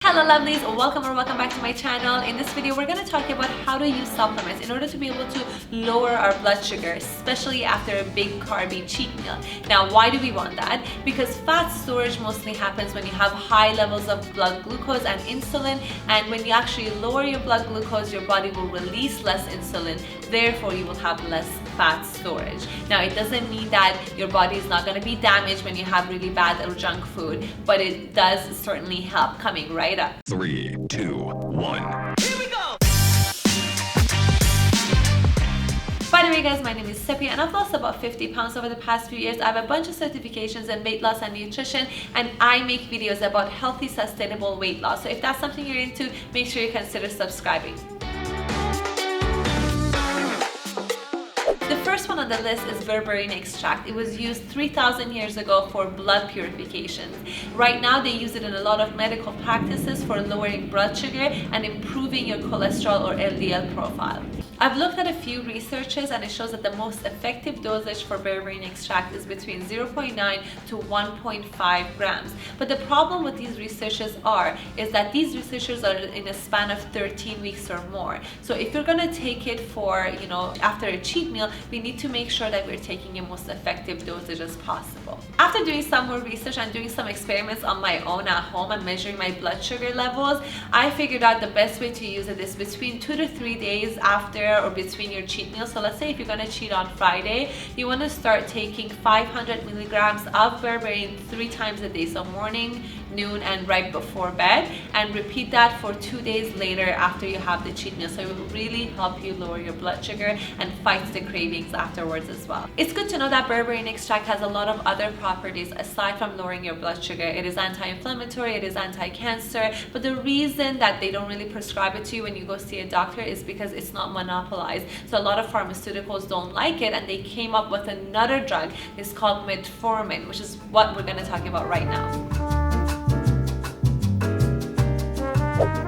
Hello lovelies, welcome or welcome back to my channel. In this video we're going to talk about how to use supplements in order to be able to lower our blood sugar, especially after a big carby cheat meal. Now why do we want that? Because fat storage mostly happens when you have high levels of blood glucose and insulin, and when you actually lower your blood glucose, your body will release less insulin, therefore you will have less fat storage. Now it doesn't mean that your body is not going to be damaged when you have really bad or junk food, but it does certainly help coming right up. 3, 2, 1. Here we go! By the way guys, my name is Sepi and I've lost about 50 pounds over the past few years. I have a bunch of certifications in weight loss and nutrition, and I make videos about healthy, sustainable weight loss. So if that's something you're into, make sure you consider subscribing. The first one on the list is berberine extract. It was used 3,000 years ago for blood purification. Right now they use it in a lot of medical practices for lowering blood sugar and improving your cholesterol or LDL profile. I've looked at a few researches and it shows that the most effective dosage for berberine extract is between 0.9 to 1.5 grams. But the problem with these researches is that these researchers are in a span of 13 weeks or more. So if you're going to take it for, after a cheat meal, we need to make sure that we're taking a most effective dosage as possible. After doing some more research and doing some experiments on my own at home and measuring my blood sugar levels, I figured out the best way to use it is between 2 to 3 days after or between your cheat meal. So let's say if you're going to cheat on Friday, you want to start taking 500 milligrams of berberine 3 times a day, so morning, noon, and right before bed, and repeat that for 2 days later after you have the cheat meal. So it will really help you lower your blood sugar and fight the cravings afterwards as well. It's good to know that berberine extract has a lot of other properties aside from lowering your blood sugar. It is anti-inflammatory, it is anti-cancer, but the reason that they don't really prescribe it to you when you go see a doctor is because it's not monopolized. So a lot of pharmaceuticals don't like it, and they came up with another drug. It's called metformin, which is what we're going to talk about right now.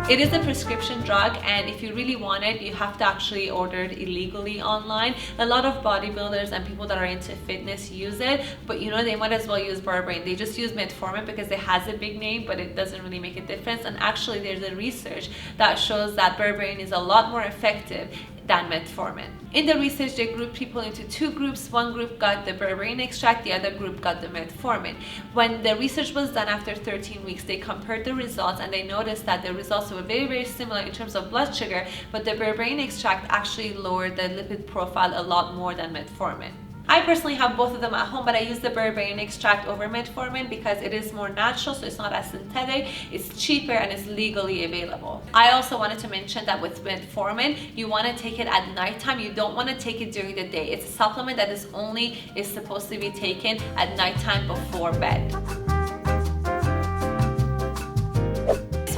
It is a prescription drug, and if you really want it, you have to actually order it illegally online. A lot of bodybuilders and people that are into fitness use it, but they might as well use berberine. They just use metformin because it has a big name, but it doesn't really make a difference. And actually there's a research that shows that berberine is a lot more effective than metformin. In the research, they grouped people into 2 groups. One group got the berberine extract, the other group got the metformin. When the research was done after 13 weeks, they compared the results and they noticed that the results were very, very similar in terms of blood sugar, but the berberine extract actually lowered the lipid profile a lot more than metformin. I personally have both of them at home, but I use the berberine extract over metformin because it is more natural, so it's not as synthetic, it's cheaper, and it's legally available. I also wanted to mention that with metformin, you want to take it at nighttime. You don't want to take it during the day. It's a supplement that is supposed to be taken at nighttime before bed.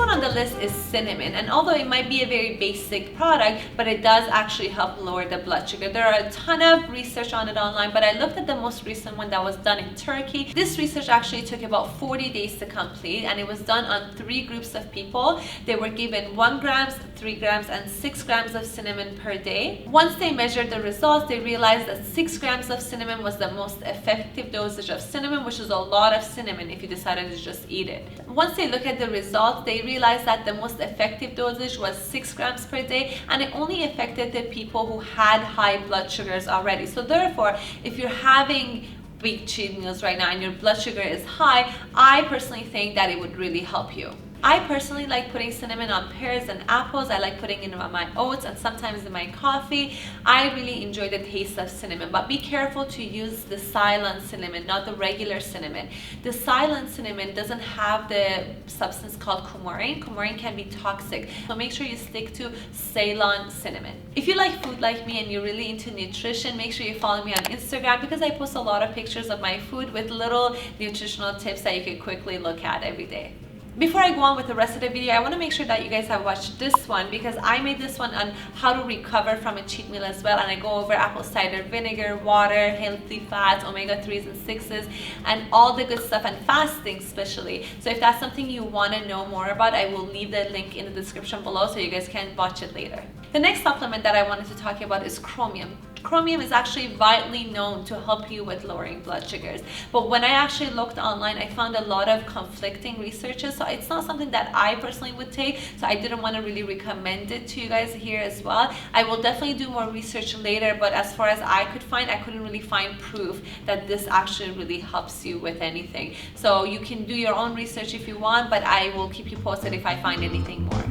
On the list is cinnamon, and although it might be a very basic product, but it does actually help lower the blood sugar. There are a ton of research on it online, but I looked at the most recent one that was done in Turkey. This research actually took about 40 days to complete, and it was done on 3 groups of people. They were given 1 gram, 3 grams, and 6 grams of cinnamon per day. Once they measured the results, they realized that 6 grams of cinnamon was the most effective dosage of cinnamon, which is a lot of cinnamon if you decided to just eat it. Once they look at the results, they realized that the most effective dosage was 6 grams per day, and it only affected the people who had high blood sugars already. So therefore, if you're having big cheat meals right now and your blood sugar is high, I personally think that it would really help you. I personally like putting cinnamon on pears and apples. I like putting it in my oats and sometimes in my coffee. I really enjoy the taste of cinnamon, but be careful to use the Ceylon cinnamon, not the regular cinnamon. The Ceylon cinnamon doesn't have the substance called coumarin. Coumarin can be toxic, so make sure you stick to Ceylon cinnamon. If you like food like me and you're really into nutrition, make sure you follow me on Instagram because I post a lot of pictures of my food with little nutritional tips that you can quickly look at every day. Before I go on with the rest of the video, I want to make sure that you guys have watched this one because I made this one on how to recover from a cheat meal as well, and I go over apple cider vinegar, water, healthy fats, omega-3s and 6s, and all the good stuff, and fasting especially. So if that's something you want to know more about, I will leave the link in the description below so you guys can watch it later. The next supplement that I wanted to talk about is chromium. Chromium is actually widely known to help you with lowering blood sugars. But when I actually looked online, I found a lot of conflicting researches. So it's not something that I personally would take. So I didn't want to really recommend it to you guys here as well. I will definitely do more research later, but as far as I could find, I couldn't really find proof that this actually really helps you with anything. So you can do your own research if you want, but I will keep you posted if I find anything more.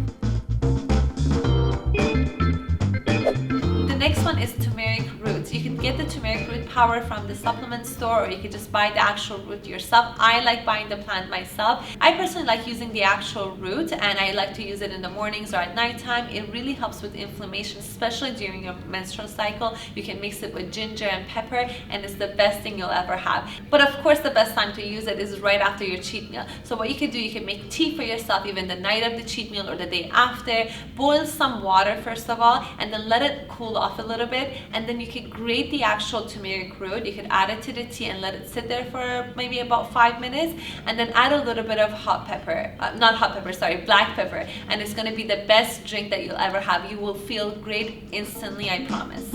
The next one is turmeric roots. You can get the turmeric root powder from the supplement store, or you could just buy the actual root yourself. I like buying the plant myself. I personally like using the actual root, and I like to use it in the mornings or at nighttime. It really helps with inflammation, especially during your menstrual cycle. You can mix it with ginger and pepper, and it's the best thing you'll ever have. But of course, the best time to use it is right after your cheat meal. So what you can do, you can make tea for yourself even the night of the cheat meal or the day after. Boil some water first of all, and then let it cool off a little bit, and then you could grate the actual turmeric root. You could add it to the tea and let it sit there for maybe about 5 minutes, and then add a little bit of hot pepper, black pepper, and it's going to be the best drink that you'll ever have. You will feel great instantly, I promise.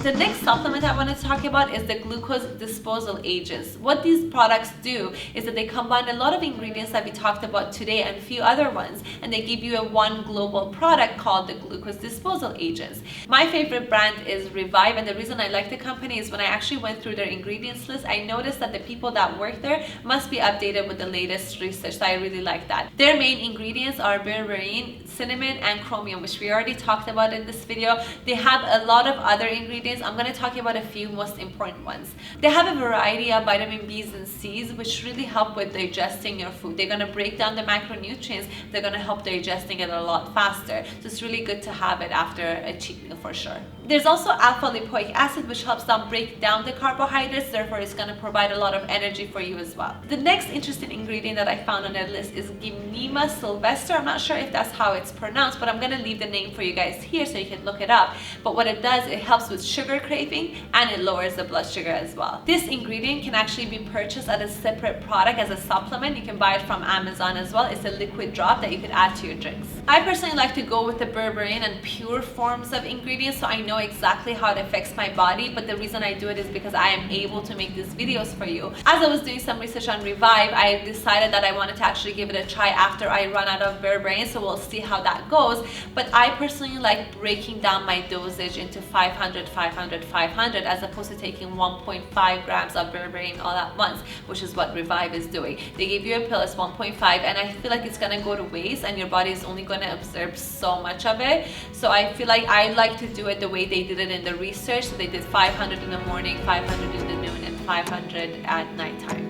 The next supplement I want to talk about is the glucose disposal agents. What these products do is that they combine a lot of ingredients that we talked about today and a few other ones, and they give you a one global product called the glucose disposal agents. My favorite brand is Revive, and the reason I like the company is when I actually went through their ingredients list, I noticed that the people that work there must be updated with the latest research, so I really like that. Their main ingredients are berberine, cinnamon, and chromium, which we already talked about in this video. They have a lot of other ingredients. I'm going to talk about a few most important ones. They have a variety of vitamin B's and C's, which really help with digesting your food. They're going to break down the macronutrients. They're going to help digesting it a lot faster. So it's really good to have it after a cheat meal for sure. There's also alpha lipoic acid, which helps them break down the carbohydrates. Therefore, it's going to provide a lot of energy for you as well. The next interesting ingredient that I found on their list is Gymnema sylvester. I'm not sure if that's how it's pronounced, but I'm going to leave the name for you guys here so you can look it up. But what it does, it helps with sugar craving, and it lowers the blood sugar as well. This ingredient can actually be purchased as a separate product, as a supplement. You can buy it from Amazon as well. It's a liquid drop that you could add to your drinks. I personally like to go with the berberine and pure forms of ingredients, so I know exactly how it affects my body, but the reason I do it is because I am able to make these videos for you. As I was doing some research on Revive, I decided that I wanted to actually give it a try after I run out of berberine, so we'll see how that goes. But I personally like breaking down my dosage into 500, 500, 500, as opposed to taking 1.5 grams of berberine all at once, which is what Revive is doing. They give you a pill, it's 1.5, and I feel like it's gonna go to waste, and your body is only gonna absorb so much of it. So I feel like I like to do it the way they did it in the research. So they did 500 in the morning, 500 in the noon, and 500 at nighttime.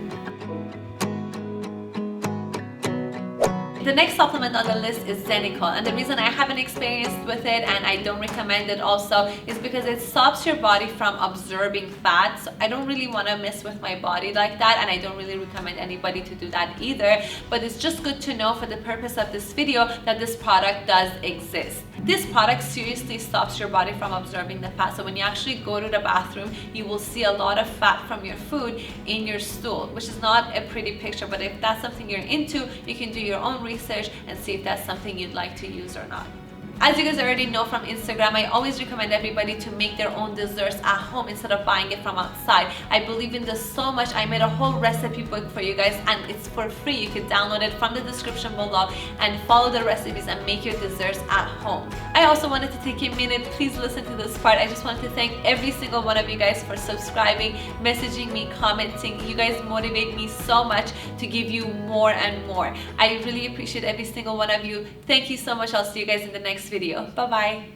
The next supplement on the list is Xenical, and the reason I haven't experienced with it and I don't recommend it also is because it stops your body from absorbing fat. So I don't really want to mess with my body like that, and I don't really recommend anybody to do that either. But it's just good to know for the purpose of this video that this product does exist. This product seriously stops your body from absorbing the fat. So when you actually go to the bathroom, you will see a lot of fat from your food in your stool, which is not a pretty picture. But if that's something you're into, you can do your own research and see if that's something you'd like to use or not. As you guys already know from Instagram, I always recommend everybody to make their own desserts at home instead of buying it from outside. I believe in this so much. I made a whole recipe book for you guys, and it's for free. You can download it from the description below and follow the recipes and make your desserts at home. I also wanted to take a minute, please listen to this part. I just wanted to thank every single one of you guys for subscribing, messaging me, commenting. You guys motivate me so much to give you more and more. I really appreciate every single one of you. Thank you so much. I'll see you guys in the next video. Bye bye.